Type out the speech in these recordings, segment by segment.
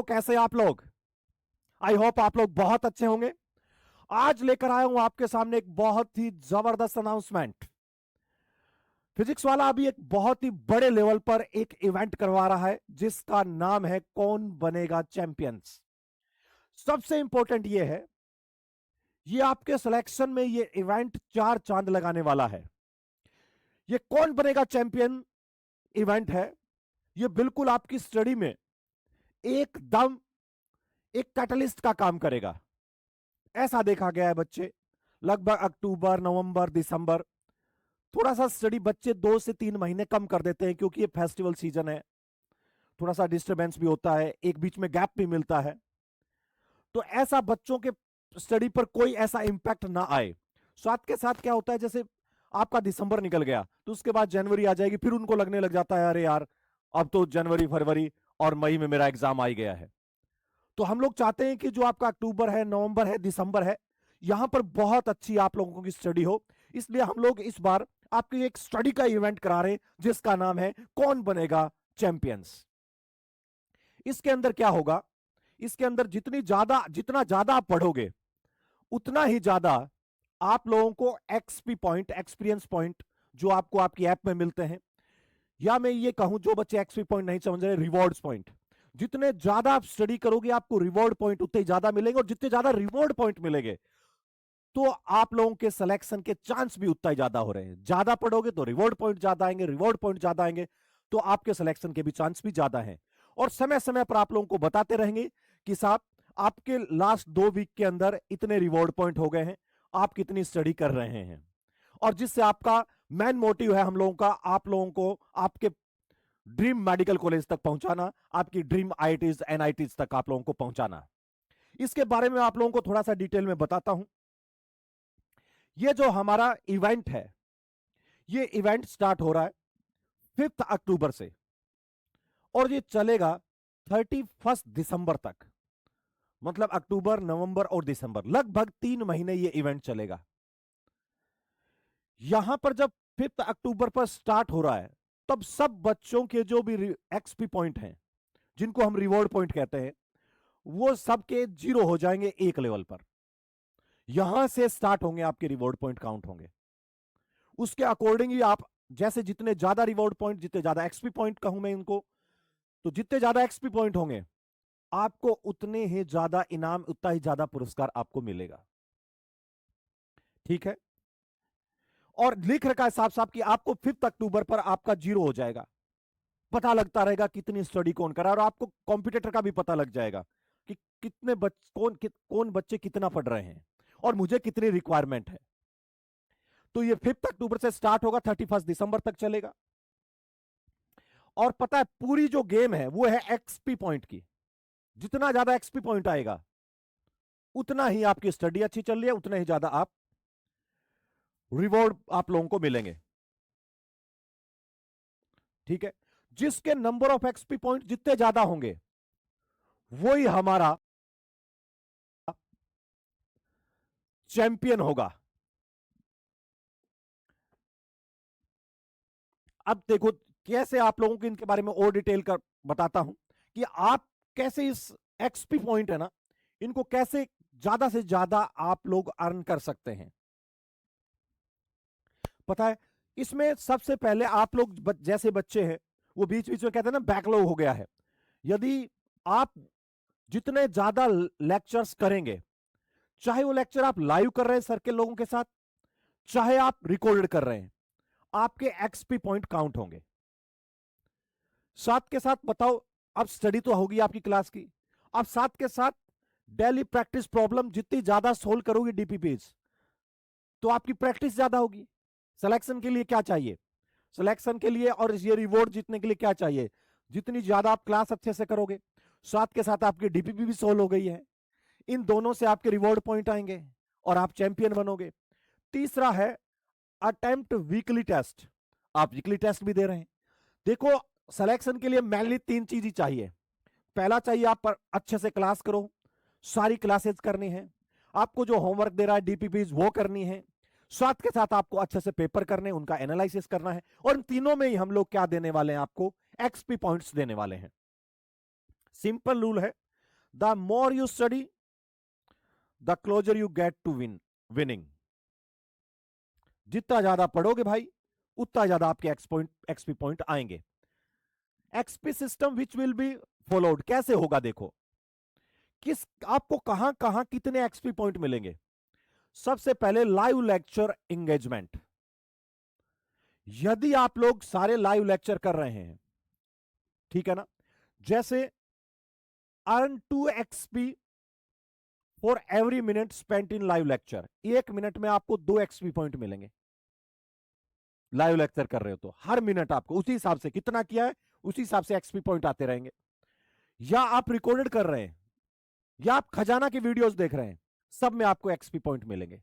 तो कैसे आप लोग? आई होप आप लोग बहुत अच्छे होंगे। आज लेकर आया हूं आपके सामने एक बहुत ही जबरदस्त अनाउंसमेंट। फिजिक्स वाला अभी एक बहुत ही बड़े लेवल पर एक इवेंट करवा रहा है जिसका नाम है कौन बनेगा चैंपियंस। सबसे इंपॉर्टेंट ये है, ये आपके सिलेक्शन में ये इवेंट 4 चांद लगाने वाला है। ये कौन बनेगा चैंपियन इवेंट है, ये बिल्कुल आपकी स्टडी में एकदम एक कैटलिस्ट का काम करेगा। ऐसा देखा गया है बच्चे लगभग अक्टूबर, नवंबर, दिसंबर थोड़ा सा स्टडी बच्चे 2 से 3 महीने कम कर देते हैं क्योंकि ये फेस्टिवल सीजन है, थोड़ा सा डिस्टरबेंस भी होता है, एक बीच में गैप भी मिलता है। तो ऐसा बच्चों के स्टडी पर कोई ऐसा इंपैक्ट ना आए। साथ के साथ क्या होता है, जैसे आपका दिसंबर निकल गया तो उसके बाद जनवरी आ जाएगी, फिर उनको लगने लग जाता है अरे यार अब तो जनवरी, फरवरी और मई में मेरा एग्जाम आ ही गया है। तो हम लोग चाहते हैं कि जो आपका अक्टूबर है, नवंबर है, दिसंबर है, यहां पर बहुत अच्छी आप लोगों की स्टडी हो। इसलिए हम लोग इस बार आपके एक स्टडी का इवेंट करा रहे हैं जिसका नाम है कौन बनेगा चैंपियंस। इसके अंदर क्या होगा, इसके अंदर जितना ज्यादा आप पढ़ोगे उतना ही ज्यादा आप लोगों को एक्सपी पॉइंट, एक्सपीरियंस पॉइंट जो आपको आपकी ऐप में मिलते हैं, या मैं ये कहूं जो बच्चे एक्सपी पॉइंट नहीं समझ रहे, रिवॉर्ड्स पॉइंट। जितने ज्यादा आप स्टडी करोगे आपको रिवॉर्ड पॉइंट उतने ज्यादा मिलेंगे, और जितने ज्यादा रिवॉर्ड पॉइंट मिलेंगे तो आप लोगों के सिलेक्शन के चांस भी उतना ही ज्यादा हो रहे हैं। ज्यादा पढ़ोगे तो रिवॉर्ड पॉइंट ज्यादा आएंगे, रिवॉर्ड पॉइंट ज्यादा आएंगे तो आपके सिलेक्शन के भी चांस भी ज्यादा हैं। और समय समय पर आप लोगों को बताते रहेंगे कि साहब आपके लास्ट 2 वीक के अंदर इतने रिवॉर्ड पॉइंट हो गए हैं, आप कितनी स्टडी कर रहे हैं। और जिससे आपका मेन मोटिव है हम लोगों का आप लोगों को आपके ड्रीम मेडिकल कॉलेज तक पहुंचाना, आपकी ड्रीम आईआईटीज, एनआईटीज तक आप लोगों को पहुंचाना। इसके बारे में आप लोगों को थोड़ा सा डिटेल में बताता हूं। ये जो हमारा इवेंट है, ये इवेंट स्टार्ट हो रहा है 5 अक्टूबर से और ये चलेगा 31 दिसंबर तक। मतलब अक्टूबर, नवंबर और दिसंबर, लगभग 3 महीने ये इवेंट चलेगा। यहां पर जब 5 अक्टूबर पर स्टार्ट हो रहा है तब सब बच्चों के जो भी एक्सपी पॉइंट हैं, जिनको हम रिवॉर्ड पॉइंट कहते हैं, वो सबके 0 हो जाएंगे एक लेवल पर। यहां से स्टार्ट होंगे आपके रिवॉर्ड पॉइंट काउंट होंगे। उसके अकॉर्डिंग ही आप जैसे जितने ज्यादा रिवॉर्ड पॉइंट, जितने ज्यादा एक्सपी पॉइंट कहूं मैं इनको, तो जितने ज्यादा एक्सपी पॉइंट होंगे आपको उतने ही ज्यादा इनाम, उतना ही ज्यादा पुरस्कार आपको मिलेगा। ठीक है? और लिख रखा है साफ साफ कि आपको 5 अक्टूबर पर आपका 0 हो जाएगा। पता लगता रहेगा कितनी स्टडी कौन करा, और आपको कॉम्पिटिटर का भी पता लग जाएगा कि कितने कौन बच्चे कितना पढ़ रहे हैं और मुझे कितनी रिक्वायरमेंट है। तो ये 5 अक्टूबर से स्टार्ट होगा, 31 दिसंबर तक चलेगा। और पता है पूरी जो गेम है वो है एक्सपी पॉइंट की। जितना ज्यादा एक्सपी पॉइंट आएगा उतना ही आपकी स्टडी अच्छी चल रही है, उतना ही ज्यादा आप रिवॉर्ड आप लोगों को मिलेंगे। ठीक है? जिसके नंबर ऑफ एक्सपी पॉइंट जितने ज्यादा होंगे वही हमारा चैंपियन होगा। अब देखो कैसे आप लोगों को इनके बारे में और डिटेल कर बताता हूं कि आप कैसे इस एक्सपी पॉइंट है ना, इनको कैसे ज्यादा से ज्यादा आप लोग अर्न कर सकते हैं। पता है इसमें सबसे पहले आप लोग जैसे बच्चे हैं वो बीच बीच में कहते हैं ना बैकलॉग हो गया है, यदि आप जितने ज्यादा लेक्चर्स करेंगे, चाहे वो लेक्चर आप लाइव कर रहे हैं सर के लोगों के साथ, चाहे आप रिकॉर्डेड कर रहे हैं, आपके एक्सपी पॉइंट काउंट होंगे। साथ के साथ बताओ, अब स्टडी तो होगी आपकी क्लास की, अब साथ के साथ डेली प्रैक्टिस प्रॉब्लम जितनी ज्यादा सोल्व करोगे डीपीपीज, तो आपकी प्रैक्टिस ज्यादा होगी। सिलेक्शन के लिए क्या चाहिए, सिलेक्शन के लिए और ये रिवॉर्ड जीतने के लिए क्या चाहिए, जितनी ज्यादा आप क्लास अच्छे से करोगे, साथ के साथ आपकी डीपीपी भी सोल्व हो गई है, इन दोनों से आपके रिवॉर्ड पॉइंट आएंगे और आप चैंपियन बनोगे। तीसरा है अटेम्प्ट वीकली टेस्ट, आप वीकली टेस्ट भी दे रहे हैं। देखो सिलेक्शन के लिए मेनली 3 चीज ही चाहिए। पहला चाहिए आप पर अच्छे से क्लास करो, सारी क्लासेस करनी है, आपको जो होमवर्क दे रहा है डीपीपीज वो करनी है, साथ के साथ आपको अच्छे से पेपर करने, उनका एनालिसिस करना है, और इन तीनों में ही हम लोग क्या देने वाले हैं, आपको एक्सपी पॉइंट्स देने वाले हैं। सिंपल रूल है, the more you study the closer you get to winning. जितना ज्यादा पढ़ोगे भाई उतना ज्यादा आपके एक्सपी पॉइंट आएंगे। XP system which will be followed, कैसे होगा देखो, किस आपको कहां कहां कितने एक्सपी पॉइंट मिलेंगे। सबसे पहले लाइव लेक्चर एंगेजमेंट। यदि आप लोग सारे लाइव लेक्चर कर रहे हैं, ठीक है ना, जैसे earn 2 XP for every minute spent in live lecture, 1 minute में आपको 2 एक्सपी पॉइंट मिलेंगे। लाइव लेक्चर कर रहे हो तो हर मिनट आपको उसी हिसाब से कितना किया है उसी हिसाब से एक्सपी पॉइंट आते रहेंगे। या आप रिकॉर्डेड कर रहे हैं या आप खजाना की वीडियोस देख रहे हैं, सब में आपको एक्सपी पॉइंट मिलेंगे।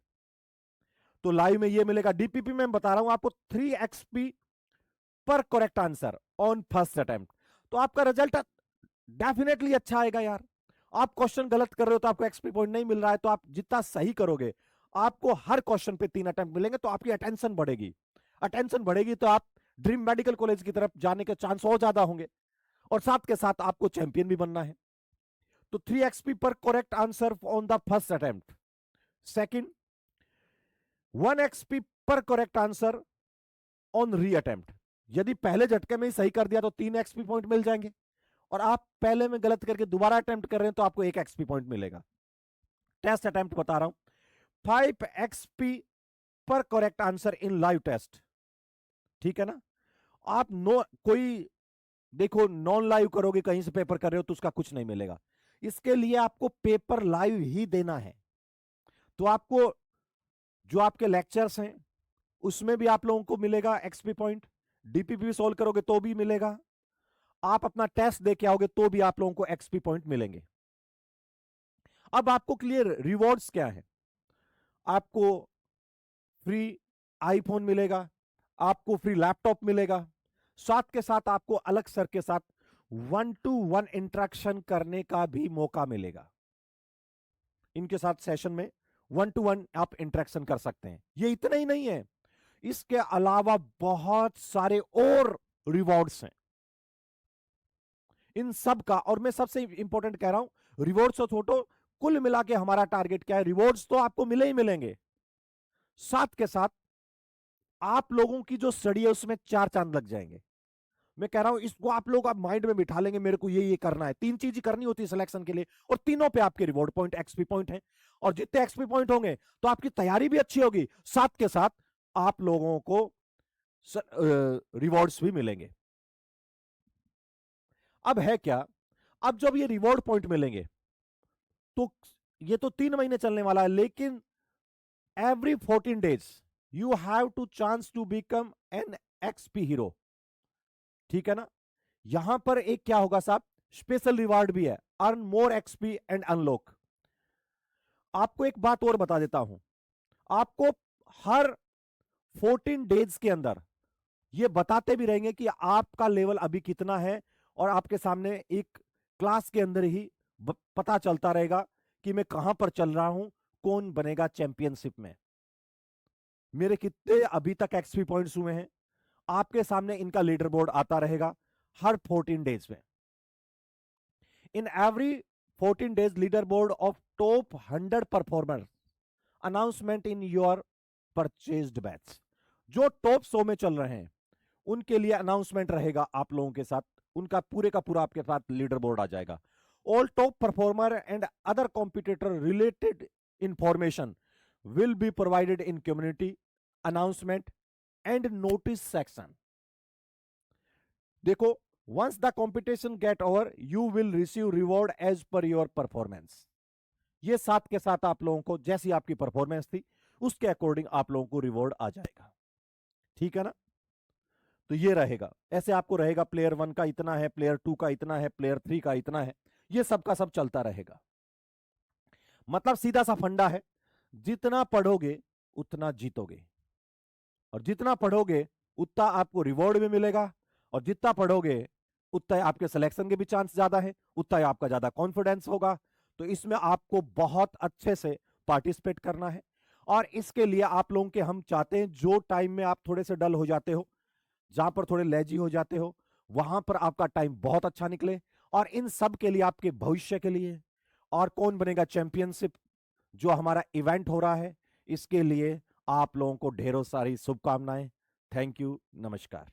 तो लाइव में ये मिलेगा। डीपीपी में बता रहा हूं आपको 3 एक्सपी पर correct answer on first attempt. तो आपका रिजल्ट डेफिनेटली अच्छा आएगा यार। आप क्वेश्चन गलत कर रहे हो तो आपको एक्सपी पॉइंट नहीं मिल रहा है, तो आप जितना सही करोगे आपको हर क्वेश्चन पे 3 अटेम्प्ट मिलेंगे, तो आपकी अटेंशन बढ़ेगी। अटेंशन बढ़ेगी तो आप ड्रीम मेडिकल कॉलेज की तरफ जाने के चांस और ज्यादा होंगे, और साथ के साथ आपको चैंपियन भी बनना है। तो 3 एक्सपी पर correct answer on the first attempt. Second, 1 XP पर correct answer on reattempt. यदि पहले झटके में ही सही कर दिया तो 3 एक्सपी पॉइंट मिल जाएंगे, और आप पहले में गलत करके दोबारा अटेम्प्ट कर रहे हैं तो आपको 1 एक्सपी पॉइंट मिलेगा। टेस्ट अटेम्प्ट बता रहा हूं, 5 एक्सपी पर correct answer in live test, ठीक है ना। आप कोई देखो नॉन लाइव करोगे, कहीं से पेपर कर रहे हो तो उसका कुछ नहीं मिलेगा। इसके लिए आपको पेपर लाइव ही देना है। तो आपको जो आपके लेक्चर्स हैं उसमें भी आप लोगों को मिलेगा एक्सपी पॉइंट, डीपीपी सोल्व करोगे तो भी मिलेगा, आप अपना टेस्ट दे के आओगे तो भी आप लोगों को एक्सपी पॉइंट मिलेंगे। अब आपको क्लियर रिवॉर्ड्स क्या है। आपको फ्री आईफोन मिलेगा, आपको फ्री लैपटॉप मिलेगा, साथ के साथ आपको अलग सर के साथ 1-to-1 इंटरेक्शन करने का भी मौका मिलेगा। इनके साथ सेशन में 1-to-1 आप इंटरेक्शन कर सकते हैं। ये इतना ही नहीं है, इसके अलावा बहुत सारे और रिवॉर्ड्स हैं इन सब का। और मैं सबसे इंपॉर्टेंट कह रहा हूं, रिवॉर्ड्स और छोटो कुल मिला के हमारा टारगेट क्या है, रिवॉर्ड्स तो आपको मिले ही मिलेंगे, साथ के साथ आप लोगों की जो स्टडी है उसमें 4 चांद लग जाएंगे। मैं कह रहा हूं इसको आप लोग आप माइंड में बिठा लेंगे, मेरे को ये करना है। 3 चीज करनी होती है सिलेक्शन के लिए, और तीनों पे आपके रिवॉर्ड पॉइंट एक्सपी पॉइंट है। और जितने एक्सपी पॉइंट होंगे तो आपकी तैयारी भी अच्छी होगी, साथ के साथ आप लोगों को रिवॉर्ड्स भी मिलेंगे। अब है क्या, अब जब ये रिवॉर्ड पॉइंट मिलेंगे तो ये तो 3 महीने चलने वाला है, लेकिन every 14 days you have to chance to become an XP hero, ठीक है ना। यहां पर एक क्या होगा साहब, स्पेशल रिवार्ड भी है, earn more XP and unlock. आपको एक बात और बता देता हूं, आपको हर 14 डेज के अंदर ये बताते भी रहेंगे कि आपका लेवल अभी कितना है, और आपके सामने एक क्लास के अंदर ही पता चलता रहेगा कि मैं कहां पर चल रहा हूं, कौन बनेगा चैंपियनशिप में, मेरे कितने अभी तक एक्सपी पॉइंट्स हुए हैं। आपके सामने इनका लीडर बोर्ड आता रहेगा हर 14 डेज में। In every 14 days leader board of top 100 performer announcement in your purchased batch. जो टॉप 100 में चल रहे हैं उनके लिए अनाउंसमेंट रहेगा आप लोगों के साथ, उनका पूरे का पूरा आपके साथ लीडर बोर्ड आ जाएगा। All top performer and other competitor related information will be provided in community announcement and notice section. देखो, once the competition get over you will receive reward as per your performance। ये साथ के साथ आप लोगों को जैसी आपकी परफॉर्मेंस थी उसके अकॉर्डिंग आप लोगों को रिवॉर्ड आ जाएगा, ठीक है ना। तो ये रहेगा, ऐसे आपको रहेगा प्लेयर 1 का इतना है, प्लेयर 2 का इतना है, प्लेयर 3 का इतना है, ये सबका सब चलता रहेगा। मतलब सीधा सा फंडा है, जितना पढ़ोगे उतना जीतोगे, और जितना पढ़ोगे उतना आपको रिवॉर्ड भी मिलेगा, और जितना पढ़ोगे उतना आपके सिलेक्शन के भी चांस ज्यादा है, उतना आपका ज्यादा कॉन्फिडेंस होगा। तो इसमें आपको बहुत अच्छे से पार्टिसिपेट करना है, और इसके लिए आप लोगों के हम चाहते हैं जो टाइम में आप थोड़े से डल हो जाते हो, जहां पर थोड़े लेजी हो जाते हो, वहां पर आपका टाइम बहुत अच्छा निकले। और इन सब के लिए आपके भविष्य के लिए, और कौन बनेगा चैंपियनशिप जो हमारा इवेंट हो रहा है, इसके लिए आप लोगों को ढेरों सारी शुभकामनाएं। थैंक यू, नमस्कार।